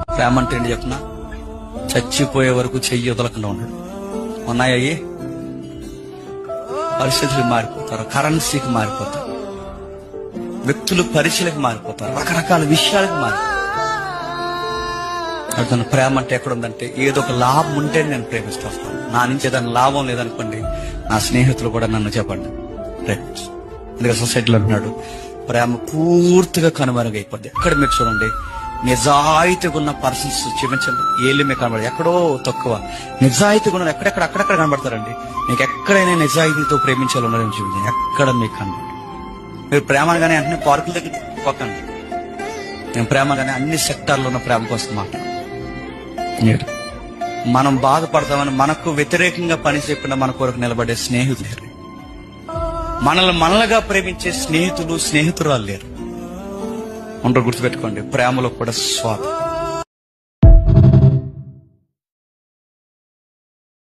ప్రేమ అంటే ఏంటి చెప్తున్నా? చచ్చిపోయే వరకు చెయ్యి వదలకుండా ఉండడు. ఉన్నాయయ్యి పరిస్థితులు మారిపోతారు, కరెన్సీకి మారిపోతారు, వ్యక్తులు పరిచయలకు మారిపోతారు, రకరకాల విషయాలకు మారిపోతారు. అతను ప్రేమ అంటే ఎక్కడుందంటే ఏదో ఒక లాభం ఉంటే నేను ప్రేమిస్తూ వస్తాను. నా నుంచి ఏదైనా లాభం లేదనుకోండి, నా స్నేహితులు కూడా నన్ను చెప్పండి ప్రేమించు. అందుకే సొసైటీలో అంటున్నాడు ప్రేమ పూర్తిగా కనుమరుగైపోద్ది. ఎక్కడ మీరు చూడండి, నిజాయితీగా ఉన్న పర్సన్స్ చూపించండి, ఏళ్ళు మీకు కనబడదు. ఎక్కడో తక్కువ నిజాయితీగా ఉన్న అక్కడక్కడ కనబడతారండి. మీకు ఎక్కడైనా నిజాయితీతో ప్రేమించాలన్నారని చూపించండి, ఎక్కడ మీకు కనబడదు. మీరు ప్రేమ అనగానే వెంటనే పార్కుల దగ్గర పోకండి. నేను ప్రేమ కానీ అన్ని సెక్టార్లో ఉన్న ప్రేమ కోసం మాట్లాడు. మనం బాధపడతామని మనకు వ్యతిరేకంగా పని చెప్పిన మన కొరకు నిలబడే స్నేహితులు లేరు. మనలుగా ప్రేమించే స్నేహితురాలు లేరు. ఉండరు. గుర్తుపెట్టుకోండి, ప్రేమలో కూడా స్వార్థం.